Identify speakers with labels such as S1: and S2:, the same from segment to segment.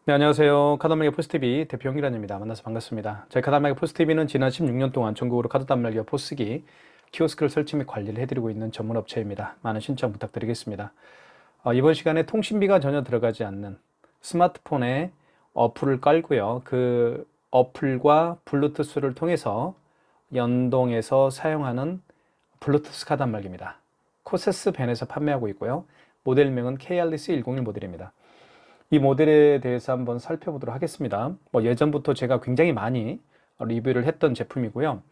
S1: 네, 안녕하세요. 카드단말기 포스TV 대표 홍기란입니다. 만나서 반갑습니다. 저희 카드단말기 포스TV는 지난 16년 동안 전국으로 카드단말기와 포스기, 키오스크를 설치 및 관리를 해드리고 있는 전문 업체입니다. 많은 신청 부탁드리겠습니다. 이번 시간에 통신비가 전혀 들어가지 않는 스마트폰에 어플을 깔고요. 그 어플과 블루투스를 통해서 연동해서 사용하는 블루투스 카드단말기입니다. 코세스 벤에서 판매하고 있고요. 모델명은 KRDC101 모델입니다. 이 모델에 대해서 한번 살펴보도록 하겠습니다. 예전부터 제가 굉장히 많이 리뷰를 했던 제품이고요.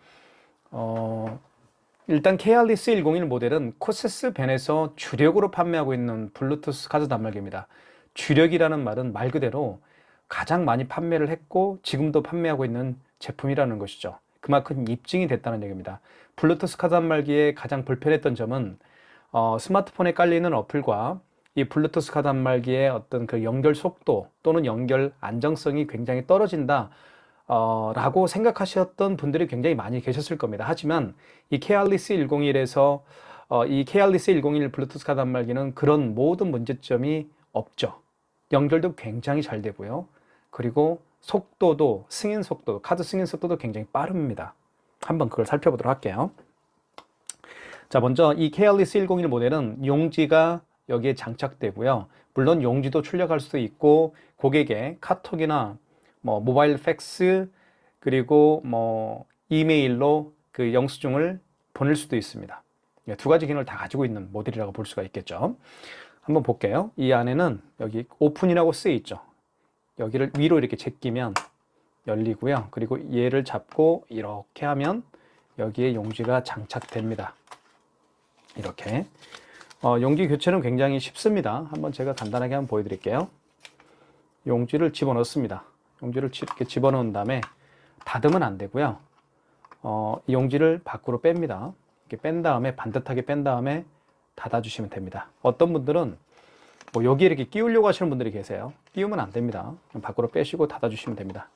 S1: 일단 KRDC101 모델은 코세스 벤에서 주력으로 판매하고 있는 블루투스 카드 단말기입니다. 주력이라는 말은 말 그대로 가장 많이 판매를 했고 지금도 판매하고 있는 제품이라는 것이죠. 그만큼 입증이 됐다는 얘기입니다. 블루투스 카드 단말기의 가장 불편했던 점은 스마트폰에 깔리는 어플과 이 블루투스 카드 단말기의 어떤 그 연결 속도 또는 연결 안정성이 굉장히 떨어진다 라고 생각하셨던 분들이 굉장히 많이 계셨을 겁니다. 하지만 이 KRDC101에서 이 KRDC101 블루투스 카드 단말기는 그런 모든 문제점이 없죠. 연결도 굉장히 잘 되고요. 그리고 속도도 승인 속도, 카드 승인 속도도 굉장히 빠릅니다. 한번 그걸 살펴보도록 할게요. 자, 먼저 이 KRDC101 모델은 용지가 여기에 장착되고요. 물론 용지도 출력할 수 있고 고객의 카톡이나 모바일 팩스 그리고 이메일로 그 영수증을 보낼 수도 있습니다. 두 가지 기능을 다 가지고 있는 모델이라고 볼 수가 있겠죠. 한번 볼게요. 이 안에는 여기 오픈이라고 쓰여 있죠. 여기를 위로 이렇게 제끼면 열리고요. 그리고 얘를 잡고 이렇게 하면 여기에 용지가 장착됩니다. 이렇게. 용지 교체는 굉장히 쉽습니다. 한번 제가 간단하게 한번 보여드릴게요. 용지를 집어넣습니다. 용지를 이렇게 집어넣은 다음에 닫으면 안 되고요. 이 용지를 밖으로 뺍니다. 이렇게 뺀 다음에 반듯하게 뺀 다음에 닫아주시면 됩니다. 어떤 분들은 여기 이렇게 끼우려고 하시는 분들이 계세요. 끼우면 안 됩니다. 밖으로 빼시고 닫아주시면 됩니다.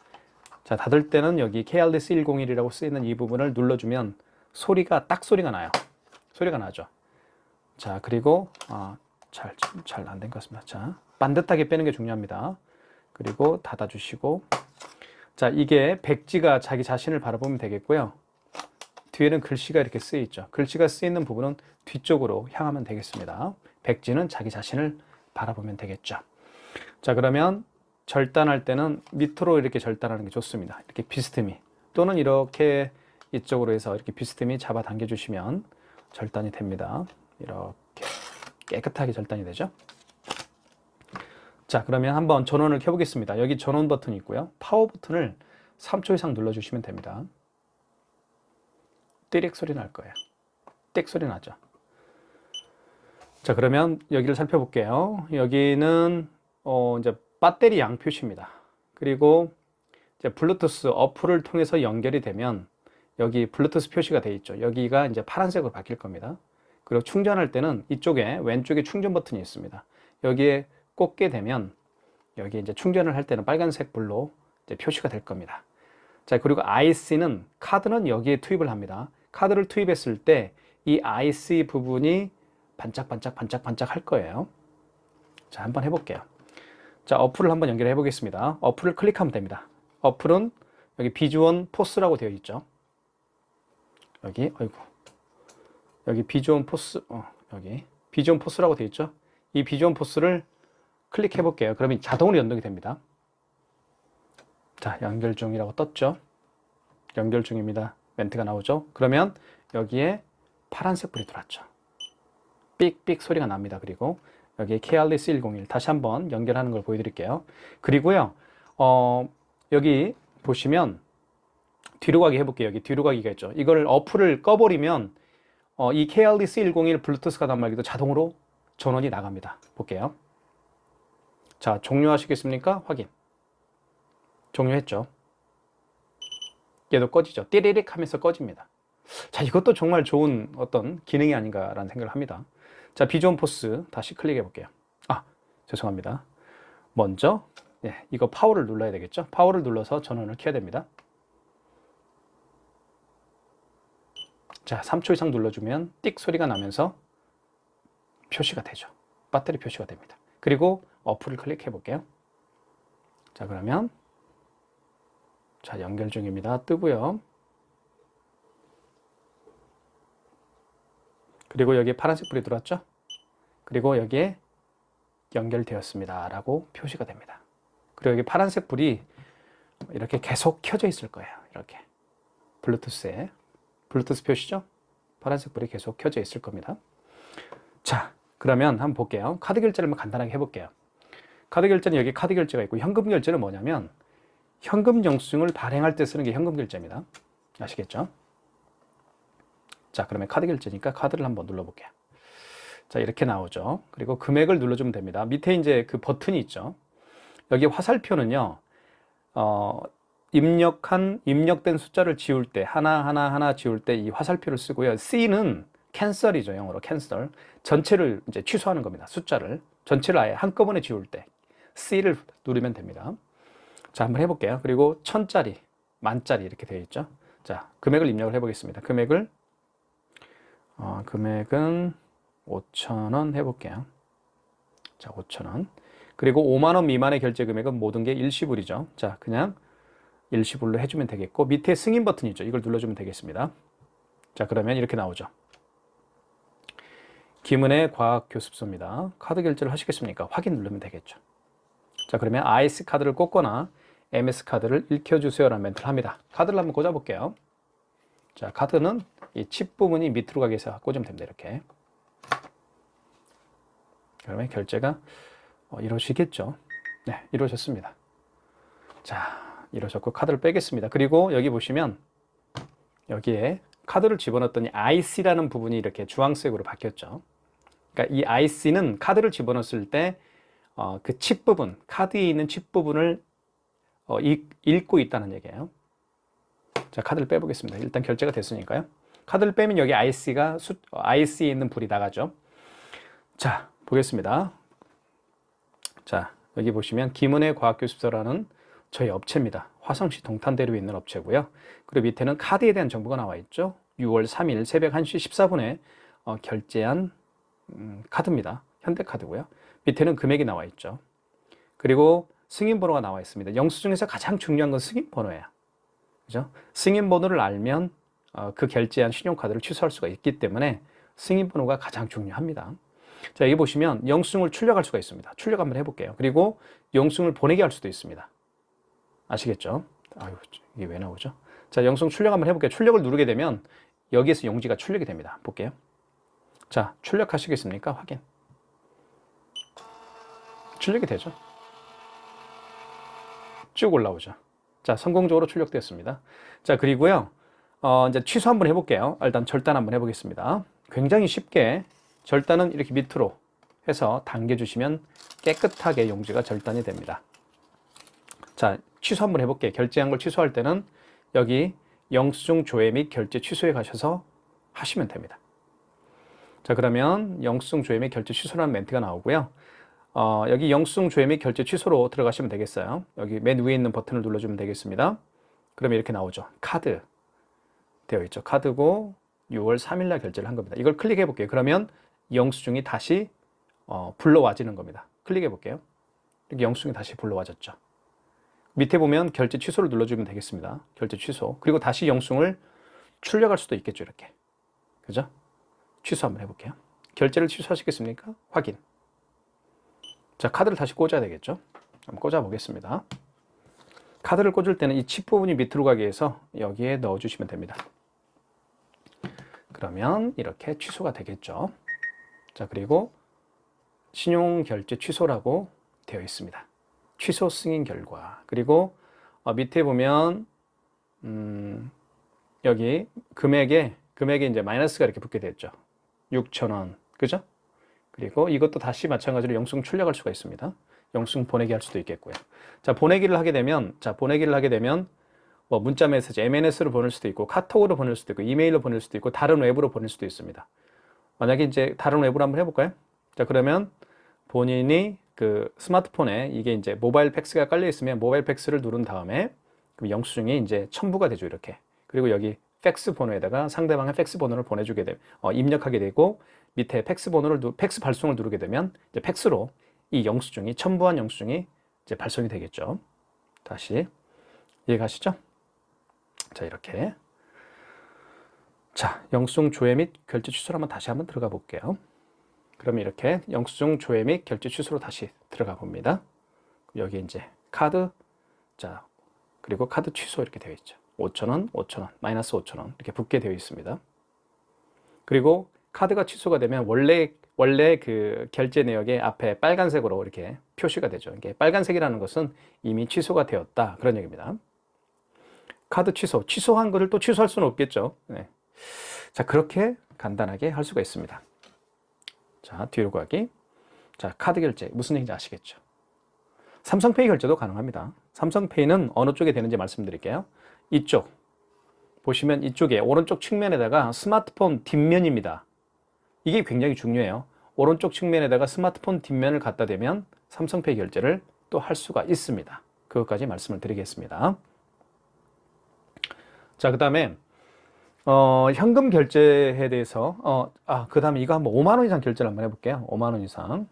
S1: 자, 닫을 때는 여기 KRDC101이라고 쓰이는 이 부분을 눌러주면 딱 소리가 나요. 소리가 나죠. 자, 그리고 잘 안 된 것 같습니다. 자, 반듯하게 빼는 게 중요합니다. 그리고 닫아주시고, 자, 이게 백지가 자기 자신을 바라보면 되겠고요. 뒤에는 글씨가 이렇게 쓰여 있죠. 글씨가 쓰여 있는 부분은 뒤쪽으로 향하면 되겠습니다. 백지는 자기 자신을 바라보면 되겠죠. 자, 그러면 절단할 때는 밑으로 이렇게 절단하는 게 좋습니다. 이렇게 비스듬히 또는 이렇게 이쪽으로 해서 이렇게 비스듬히 잡아 당겨 주시면 절단이 됩니다. 이렇게 깨끗하게 절단이 되죠. 자, 그러면 한번 전원을 켜보겠습니다. 여기 전원 버튼이 있고요. 파워 버튼을 3초 이상 눌러주시면 됩니다. 띠릭 소리 날 거예요. 띡 소리 나죠. 자, 그러면 여기를 살펴볼게요. 여기는 이제 배터리 양 표시입니다. 그리고 이제 블루투스 어플을 통해서 연결이 되면 여기 블루투스 표시가 되어 있죠. 여기가 이제 파란색으로 바뀔 겁니다. 그리고 충전할 때는 이쪽에 왼쪽에 충전 버튼이 있습니다. 여기에 꽂게 되면 여기 이제 충전을 할 때는 빨간색 불로 이제 표시가 될 겁니다. 자, 그리고 IC는 카드는 여기에 투입을 합니다. 카드를 투입했을 때 이 IC 부분이 반짝반짝 할 거예요. 자, 한번 해볼게요. 자, 어플을 한번 연결해 보겠습니다. 어플을 클릭하면 됩니다. 어플은 여기 비주원 포스라고 되어 있죠. 여기 비주원 포스, 여기 비주원 포스라고 되어 있죠. 이 비주원 포스를 클릭해 볼게요. 그러면 자동으로 연동이 됩니다. 자, 연결 중이라고 떴죠. 연결 중입니다. 멘트가 나오죠. 그러면 여기에 파란색 불이 들어왔죠. 삑삑 소리가 납니다. 그리고 여기에 KRDC101 다시 한번 연결하는 걸 보여드릴게요. 그리고요, 여기 보시면 뒤로 가기 해볼게요. 여기 뒤로 가기가 있죠. 이걸 어플을 꺼버리면 이 KRDC101 블루투스 카드 단말기도 자동으로 전원이 나갑니다. 볼게요. 자, 종료하시겠습니까? 확인. 종료했죠. 얘도 꺼지죠. 띠리릭 하면서 꺼집니다. 자, 이것도 정말 좋은 어떤 기능이 아닌가라는 생각을 합니다. 자, 비주원 포스 다시 클릭해 볼게요. 죄송합니다. 먼저 이거 파워를 눌러야 되겠죠. 파워를 눌러서 전원을 켜야 됩니다. 자, 3초 이상 눌러주면 띡 소리가 나면서 표시가 되죠. 배터리 표시가 됩니다. 그리고 어플을 클릭해 볼게요. 자, 그러면 자, 연결 중입니다. 뜨고요. 그리고 여기에 파란색 불이 들어왔죠? 그리고 여기에 연결되었습니다 라고 표시가 됩니다. 그리고 여기 파란색 불이 이렇게 계속 켜져 있을 거예요. 이렇게 블루투스에 블루투스 표시죠? 파란색 불이 계속 켜져 있을 겁니다. 자, 그러면 한번 볼게요. 카드 결제를 한번 간단하게 해볼게요. 카드 결제는 여기 카드 결제가 있고, 현금 결제는 뭐냐면 현금 영수증을 발행할 때 쓰는 게 현금 결제입니다. 아시겠죠? 자, 그러면 카드 결제니까 카드를 한번 눌러볼게요. 자, 이렇게 나오죠. 그리고 금액을 눌러주면 됩니다. 밑에 이제 그 버튼이 있죠. 여기 화살표는요, 입력된 숫자를 지울 때, 하나 지울 때 이 화살표를 쓰고요. C는 캔슬이죠. 영어로 캔슬. 전체를 이제 취소하는 겁니다. 숫자를. 전체를 아예 한꺼번에 지울 때 C를 누르면 됩니다. 자, 한번 해볼게요. 그리고 1000짜리, 10,000짜리 이렇게 되어 있죠. 자, 금액을 입력을 해보겠습니다. 금액은 5,000원 해볼게요. 자, 5,000원. 그리고 5만 원 미만의 결제 금액은 모든 게 일시불이죠. 자, 그냥 일시불로 해주면 되겠고, 밑에 승인 버튼이 있죠. 이걸 눌러주면 되겠습니다. 자, 그러면 이렇게 나오죠. 김은혜 과학교습소입니다. 카드 결제를 하시겠습니까? 확인 누르면 되겠죠. 자, 그러면 IS 카드를 꽂거나 MS 카드를 읽혀주세요라는 멘트를 합니다. 카드를 한번 꽂아볼게요. 자, 카드는 이 칩 부분이 밑으로 가게 해서 꽂으면 됩니다. 이렇게. 그러면 결제가 이루어지겠죠. 네, 이루어졌습니다. 자, 이루어졌고 카드를 빼겠습니다. 그리고 여기 보시면 여기에 카드를 집어넣었더니 IC라는 부분이 이렇게 주황색으로 바뀌었죠. 그러니까 이 IC는 카드를 집어넣었을 때 그 칩 부분, 카드에 있는 칩 부분을 읽고 있다는 얘기예요. 자, 카드를 빼보겠습니다. 일단 결제가 됐으니까요. 카드를 빼면 여기 IC에 있는 불이 나가죠. 자, 보겠습니다. 자, 여기 보시면 김은혜 과학교습소라는 저희 업체입니다. 화성시 동탄대로에 있는 업체고요. 그리고 밑에는 카드에 대한 정보가 나와 있죠. 6월 3일 새벽 1시 14분에 결제한 카드입니다. 현대카드고요. 밑에는 금액이 나와 있죠. 그리고 승인번호가 나와 있습니다. 영수증에서 가장 중요한 건 승인번호예요. 그죠? 승인번호를 알면 그 결제한 신용카드를 취소할 수가 있기 때문에 승인번호가 가장 중요합니다. 자, 여기 보시면 영수증을 출력할 수가 있습니다. 출력 한번 해볼게요. 그리고 영수증을 보내게 할 수도 있습니다. 아시겠죠? 아유, 이게 왜 나오죠? 자, 영수증 출력 한번 해볼게요. 출력을 누르게 되면 여기에서 용지가 출력이 됩니다. 볼게요. 자, 출력하시겠습니까? 확인. 출력이 되죠. 쭉 올라오죠. 자, 성공적으로 출력되었습니다. 자, 그리고요, 이제 취소 한번 해볼게요. 일단 절단 한번 해보겠습니다. 굉장히 쉽게 절단은 이렇게 밑으로 해서 당겨주시면 깨끗하게 용지가 절단이 됩니다. 자, 취소 한번 해볼게요. 결제한 걸 취소할 때는 여기 영수증 조회 및 결제 취소에 가셔서 하시면 됩니다. 자, 그러면 영수증 조회 및 결제 취소라는 멘트가 나오고요. 여기 영수증 조회 및 결제 취소로 들어가시면 되겠어요. 여기 맨 위에 있는 버튼을 눌러주면 되겠습니다. 그러면 이렇게 나오죠. 카드 되어 있죠. 카드고 6월 3일날 결제를 한 겁니다. 이걸 클릭해 볼게요. 그러면 영수증이 다시 불러와지는 겁니다. 클릭해 볼게요. 이렇게 영수증이 다시 불러와졌죠. 밑에 보면 결제 취소를 눌러주면 되겠습니다. 결제 취소. 그리고 다시 영수증을 출력할 수도 있겠죠. 이렇게. 그죠? 취소 한번 해볼게요. 결제를 취소하시겠습니까? 확인. 자, 카드를 다시 꽂아야 되겠죠? 한번 꽂아 보겠습니다. 카드를 꽂을 때는 이 칩 부분이 밑으로 가게 해서 여기에 넣어주시면 됩니다. 그러면 이렇게 취소가 되겠죠. 자, 그리고 신용결제 취소라고 되어 있습니다. 취소 승인 결과. 그리고 밑에 보면 여기 금액에 이제 마이너스가 이렇게 붙게 됐죠. 6,000원. 그죠? 그리고 이것도 다시 마찬가지로 영수증 출력할 수가 있습니다. 영수증 보내기 할 수도 있겠고요. 자, 보내기를 하게 되면 뭐 문자 메시지, MNS로 보낼 수도 있고, 카톡으로 보낼 수도 있고, 이메일로 보낼 수도 있고, 다른 웹으로 보낼 수도 있습니다. 만약에 이제 다른 웹으로 한번 해볼까요? 자, 그러면 본인이 그 스마트폰에 이게 이제 모바일 팩스가 깔려 있으면 모바일 팩스를 누른 다음에 그럼 영수증이 이제 첨부가 되죠. 이렇게. 그리고 여기 팩스 번호에다가 상대방의 팩스 번호를 보내주게 되면 입력하게 되고, 밑에 팩스 발송을 누르게 되면 이제 팩스로 이 영수증이 첨부한 영수증이 이제 발송이 되겠죠. 다시 이해가시죠? 자, 이렇게. 자, 영수증 조회 및 결제 취소로 한번 다시 한번 들어가 볼게요. 그러면 이렇게 영수증 조회 및 결제 취소로 다시 들어가 봅니다. 여기 이제 카드, 자, 그리고 카드 취소 이렇게 되어 있죠. 5,000원, 5,000원, 마이너스 5,000원 이렇게 붙게 되어 있습니다. 그리고 카드가 취소가 되면 원래 그 결제 내역의 앞에 빨간색으로 이렇게 표시가 되죠. 이게 빨간색이라는 것은 이미 취소가 되었다 그런 얘기입니다. 카드 취소한 것을 또 취소할 수는 없겠죠. 네. 자, 그렇게 간단하게 할 수가 있습니다. 자, 뒤로 가기. 자, 카드 결제 무슨 얘기인지 아시겠죠? 삼성페이 결제도 가능합니다. 삼성페이는 어느 쪽에 되는지 말씀드릴게요. 이쪽 보시면 이쪽에 오른쪽 측면에다가 스마트폰 뒷면입니다. 이게 굉장히 중요해요. 오른쪽 측면에다가 스마트폰 뒷면을 갖다 대면 삼성페이 결제를 또 할 수가 있습니다. 그것까지 말씀을 드리겠습니다. 자, 그 다음에 현금 결제에 대해서 그 다음에 이거 한번 5만 원 이상 결제를 한번 해볼게요. 5만 원 이상.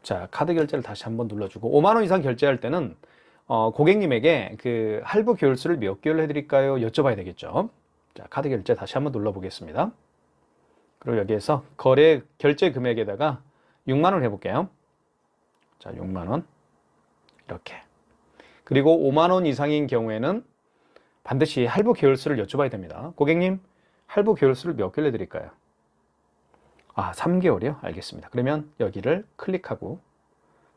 S1: 자, 카드 결제를 다시 한번 눌러주고 5만 원 이상 결제할 때는 고객님에게 그 할부 교율수를 몇 개월 해드릴까요? 여쭤봐야 되겠죠. 자, 카드 결제 다시 한번 눌러보겠습니다. 그리고 여기에서 거래 결제 금액에다가 6만 원 해볼게요. 자, 6만 원 이렇게. 그리고 5만 원 이상인 경우에는 반드시 할부 계열수를 여쭤봐야 됩니다. 고객님, 할부 계열수를 몇 개월 해드릴까요? 3개월이요? 알겠습니다. 그러면 여기를 클릭하고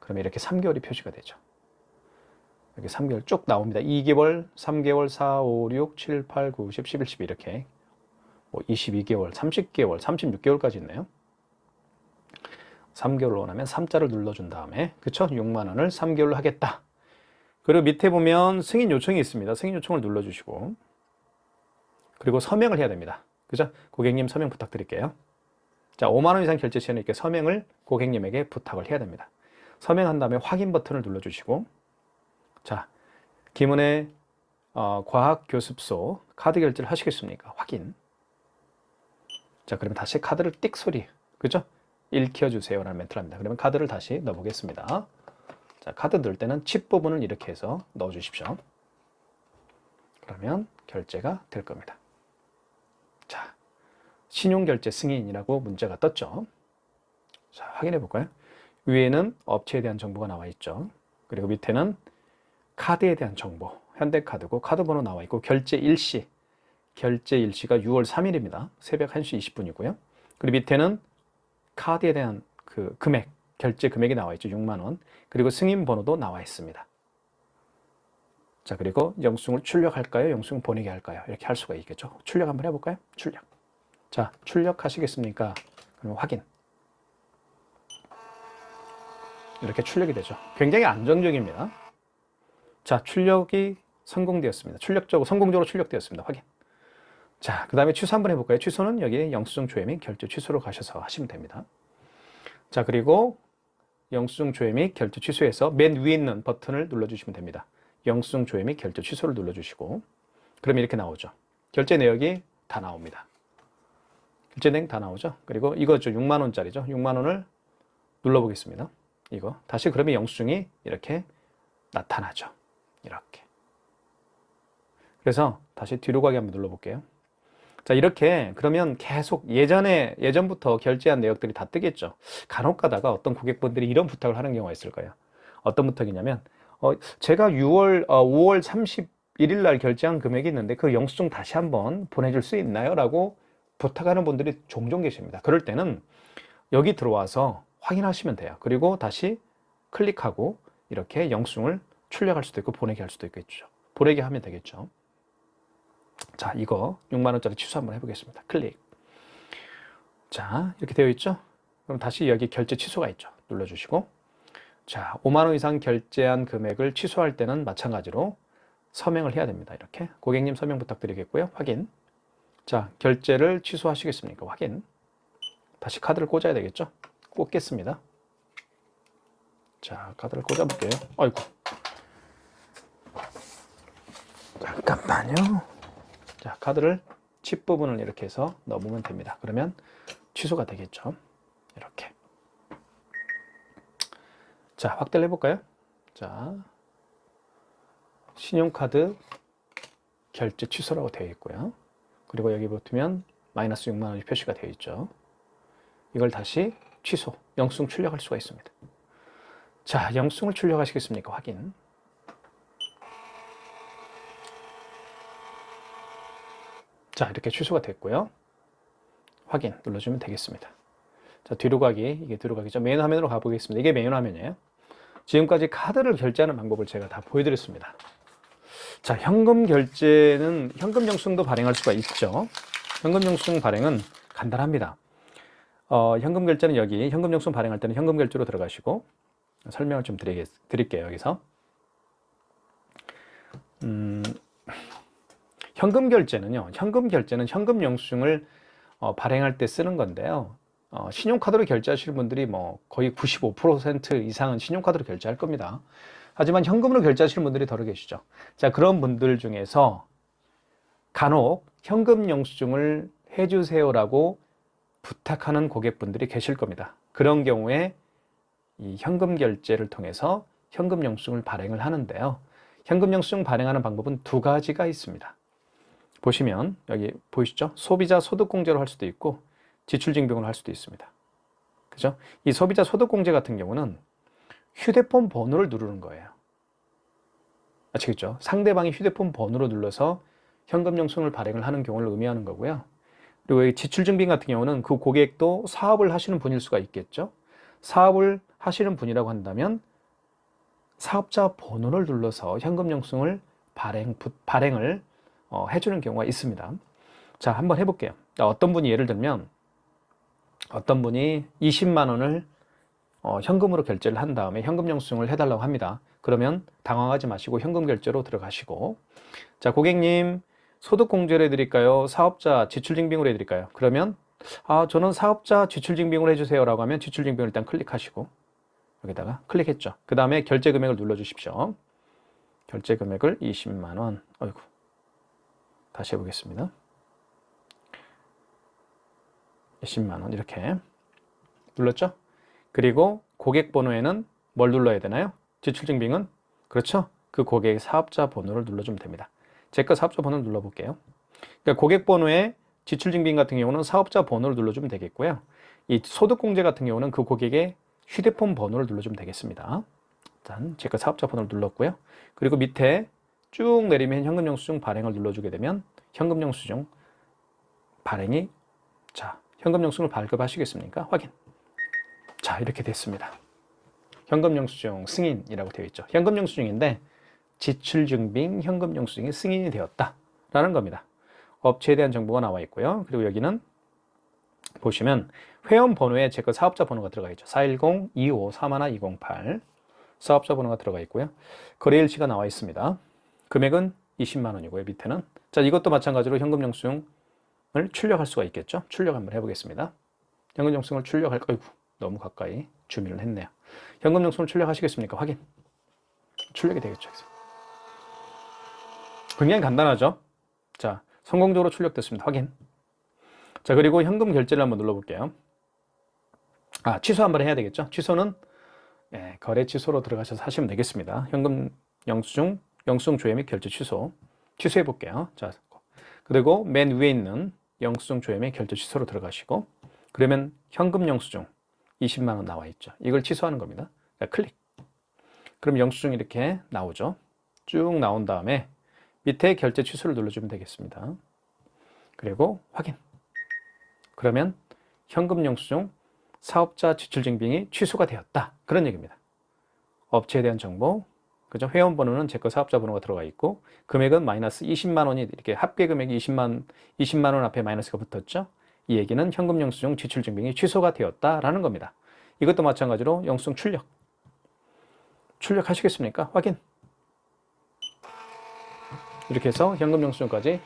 S1: 그러면 이렇게 3개월이 표시가 되죠. 여기 3개월 쭉 나옵니다. 2개월, 3개월, 4, 5, 6, 7, 8, 9, 10, 11, 12 이렇게 22개월, 30개월, 36개월까지 있네요. 3개월로 원하면 3자를 눌러준 다음에 그쵸? 6만 원을 3개월로 하겠다. 그리고 밑에 보면 승인 요청이 있습니다. 승인 요청을 눌러주시고 그리고 서명을 해야 됩니다. 그죠? 고객님 서명 부탁드릴게요. 자, 5만 원 이상 결제 시에는 이렇게 서명을 고객님에게 부탁을 해야 됩니다. 서명한 다음에 확인 버튼을 눌러주시고 자, 김은혜 과학교습소 카드 결제를 하시겠습니까? 확인. 자, 그러면 다시 카드를 띡 소리, 그죠? 읽혀주세요 라는 멘트를 합니다. 그러면 카드를 다시 넣어보겠습니다. 자, 카드 넣을 때는 칩 부분을 이렇게 해서 넣어주십시오. 그러면 결제가 될 겁니다. 자, 신용결제 승인이라고 문제가 떴죠. 자, 확인해 볼까요? 위에는 업체에 대한 정보가 나와 있죠. 그리고 밑에는 카드에 대한 정보, 현대카드고 카드번호 나와 있고 결제 일시가 6월 3일입니다. 새벽 1시 20분이고요. 그리고 밑에는 카드에 대한 그 금액, 결제 금액이 나와 있죠. 6만 원. 그리고 승인 번호도 나와 있습니다. 자, 그리고 영수증을 출력할까요? 영수증 보내게 할까요? 이렇게 할 수가 있겠죠. 출력 한번 해볼까요? 출력. 자, 출력하시겠습니까? 그러면 확인. 이렇게 출력이 되죠. 굉장히 안정적입니다. 자, 출력이 성공되었습니다. 성공적으로 출력되었습니다. 확인. 자, 그 다음에 취소 한번 해볼까요? 취소는 여기 영수증 조회 및 결제 취소로 가셔서 하시면 됩니다. 자, 그리고 영수증 조회 및 결제 취소에서 맨 위에 있는 버튼을 눌러주시면 됩니다. 영수증 조회 및 결제 취소를 눌러주시고 그럼 이렇게 나오죠. 결제 내역이 다 나옵니다. 결제 내역 다 나오죠. 그리고 이거죠. 6만 원짜리죠. 6만 원을 눌러보겠습니다. 이거 다시 그러면 영수증이 이렇게 나타나죠. 이렇게. 그래서 다시 뒤로 가기 한번 눌러볼게요. 자, 이렇게 그러면 계속 예전부터 결제한 내역들이 다 뜨겠죠. 간혹 가다가 어떤 고객분들이 이런 부탁을 하는 경우가 있을 거예요. 어떤 부탁이냐면 제가 5월 31일 날 결제한 금액이 있는데 그 영수증 다시 한번 보내줄 수 있나요? 라고 부탁하는 분들이 종종 계십니다. 그럴 때는 여기 들어와서 확인하시면 돼요. 그리고 다시 클릭하고 이렇게 영수증을 출력할 수도 있고 보내게 할 수도 있겠죠. 보내게 하면 되겠죠. 자, 이거 6만 원짜리 취소 한번 해보겠습니다. 클릭. 자, 이렇게 되어 있죠? 그럼 다시 여기 결제 취소가 있죠. 눌러주시고 자, 5만 원 이상 결제한 금액을 취소할 때는 마찬가지로 서명을 해야 됩니다. 이렇게 고객님 서명 부탁드리겠고요. 확인. 자, 결제를 취소하시겠습니까? 확인. 다시 카드를 꽂아야 되겠죠? 꽂겠습니다. 자, 카드를 꽂아볼게요. 아이고. 잠깐만요. 자, 카드를 칩 부분을 이렇게 해서 넣어보면 됩니다. 그러면 취소가 되겠죠. 이렇게. 자, 확대를 해볼까요? 자, 신용카드 결제 취소라고 되어 있고요. 그리고 여기 보시면 마이너스 6만 원이 표시가 되어 있죠. 이걸 다시 취소, 영수증 출력할 수가 있습니다. 자, 영수증을 출력하시겠습니까? 확인. 자, 이렇게 취소가 됐고요. 확인 눌러주면 되겠습니다. 자, 뒤로 가기, 이게 뒤로 가기죠. 메인 화면으로 가보겠습니다. 이게 메인 화면이에요. 지금까지 카드를 결제하는 방법을 제가 다 보여드렸습니다. 자, 현금 결제는 현금 영수증도 발행할 수가 있죠. 현금 영수증 발행은 간단합니다. 현금 결제는 여기 현금 영수증 발행할 때는 현금 결제로 들어가시고 설명을 좀 드릴게요. 여기서 현금 결제는요. 현금 결제는 현금 영수증을 발행할 때 쓰는 건데요. 신용카드로 결제하시는 분들이 뭐 거의 95% 이상은 신용카드로 결제할 겁니다. 하지만 현금으로 결제하시는 분들이 덜어 계시죠. 자, 그런 분들 중에서 간혹 현금 영수증을 해주세요라고 부탁하는 고객분들이 계실 겁니다. 그런 경우에 이 현금 결제를 통해서 현금 영수증을 발행을 하는데요. 현금 영수증 발행하는 방법은 두 가지가 있습니다. 보시면 여기 보이시죠? 소비자 소득공제로 할 수도 있고 지출증빙으로 할 수도 있습니다. 그죠? 이 소비자 소득공제 같은 경우는 휴대폰 번호를 누르는 거예요. 아시겠죠? 상대방이 휴대폰 번호를 눌러서 현금 영수증을 발행을 하는 경우를 의미하는 거고요. 그리고 이 지출증빙 같은 경우는 그 고객도 사업을 하시는 분일 수가 있겠죠? 사업을 하시는 분이라고 한다면 사업자 번호를 눌러서 현금 영수증을 발행을 해주는 경우가 있습니다. 자, 한번 해볼게요. 어떤 분이 예를 들면 어떤 분이 20만 원을 현금으로 결제를 한 다음에 현금 영수증을 해달라고 합니다. 그러면 당황하지 마시고 현금 결제로 들어가시고, 자, 고객님 소득공제로 해드릴까요? 사업자 지출증빙으로 해드릴까요? 그러면 저는 사업자 지출증빙으로 해주세요 라고 하면 지출증빙을 일단 클릭하시고 여기다가 클릭했죠. 그 다음에 결제 금액을 눌러주십시오. 결제 금액을 20만 원. 어이구. 다시 해보겠습니다. 20만 원 이렇게 눌렀죠? 그리고 고객 번호에는 뭘 눌러야 되나요? 지출증빙은? 그렇죠? 그 고객의 사업자 번호를 눌러주면 됩니다. 제 거 사업자 번호를 눌러볼게요. 그러니까 고객 번호에 지출증빙 같은 경우는 사업자 번호를 눌러주면 되겠고요. 이 소득공제 같은 경우는 그 고객의 휴대폰 번호를 눌러주면 되겠습니다. 일단 제 거 사업자 번호를 눌렀고요. 그리고 밑에 쭉 내리면 현금 영수증 발행을 눌러주게 되면 현금 영수증 발행이, 자, 현금 영수증을 발급하시겠습니까? 확인. 자, 이렇게 됐습니다. 현금 영수증 승인이라고 되어 있죠. 현금 영수증인데 지출증빙 현금 영수증이 승인이 되었다라는 겁니다. 업체에 대한 정보가 나와 있고요. 그리고 여기는 보시면 회원 번호에 제 거 사업자 번호가 들어가 있죠. 410-253-1208 사업자 번호가 들어가 있고요. 거래일치가 나와 있습니다. 금액은 20만 원이고요. 밑에는, 자, 이것도 마찬가지로 현금 영수증을 출력할 수가 있겠죠. 출력 한번 해보겠습니다. 현금 영수증을 출력할, 어이구, 너무 가까이 줌인을 했네요. 현금 영수증을 출력하시겠습니까? 확인. 출력이 되겠죠. 굉장히 간단하죠. 자, 성공적으로 출력됐습니다. 확인. 자, 그리고 현금 결제를 한번 눌러볼게요. 취소 한번 해야 되겠죠. 취소는 거래 취소로 들어가셔서 하시면 되겠습니다. 현금 영수증 조회 및 결제 취소. 취소해 볼게요. 자, 그리고 맨 위에 있는 영수증 조회 및 결제 취소로 들어가시고, 그러면 현금 영수증 20만 원 나와 있죠. 이걸 취소하는 겁니다. 클릭. 그럼 영수증이 이렇게 나오죠. 쭉 나온 다음에 밑에 결제 취소를 눌러주면 되겠습니다. 그리고 확인. 그러면 현금 영수증 사업자 지출증빙이 취소가 되었다. 그런 얘기입니다. 업체에 대한 정보, 그죠? 회원 번호는 제 거 사업자 번호가 들어가 있고, 금액은 마이너스 20만 원이 이렇게 합계 금액이 20만 원 앞에 마이너스가 붙었죠? 이 얘기는 현금 영수증 지출증빙이 취소가 되었다라는 겁니다. 이것도 마찬가지로 영수증 출력하시겠습니까? 확인. 이렇게 해서 현금 영수증까지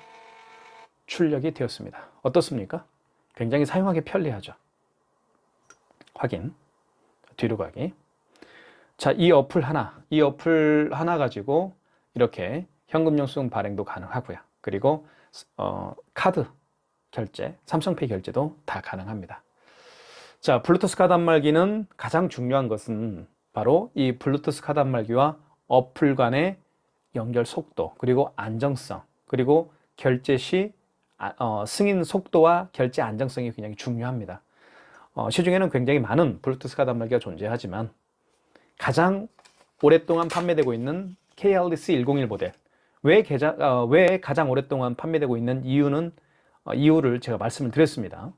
S1: 출력이 되었습니다. 어떻습니까? 굉장히 사용하기 편리하죠. 확인. 뒤로 가기. 자, 이 어플 하나 가지고 이렇게 현금 영수증 발행도 가능하고요. 그리고 카드 결제, 삼성페이 결제도 다 가능합니다. 자, 블루투스 카드 단말기는 가장 중요한 것은 바로 이 블루투스 카드 단말기와 어플 간의 연결 속도, 그리고 안정성, 그리고 결제 시 승인 속도와 결제 안정성이 굉장히 중요합니다. 시중에는 굉장히 많은 블루투스 카드 단말기가 존재하지만 가장 오랫동안 판매되고 있는 KLDC 101 모델, 왜 가장 오랫동안 판매되고 있는 이유를 제가 말씀을 드렸습니다.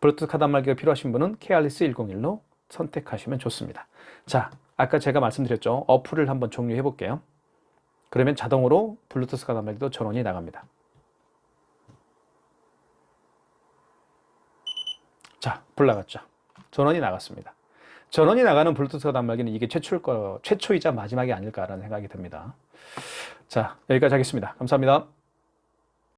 S1: 블루투스 카드 단말기가 필요하신 분은 KLDC 101로 선택하시면 좋습니다. 자, 아까 제가 말씀드렸죠. 어플을 한번 종료해 볼게요. 그러면 자동으로 블루투스 카드 단말기도 전원이 나갑니다. 자, 불 나갔죠. 전원이 나갔습니다. 전원이 나가는 블루투스 카드 단말기는 이게 최초이자 마지막이 아닐까라는 생각이 듭니다. 자, 여기까지 하겠습니다. 감사합니다.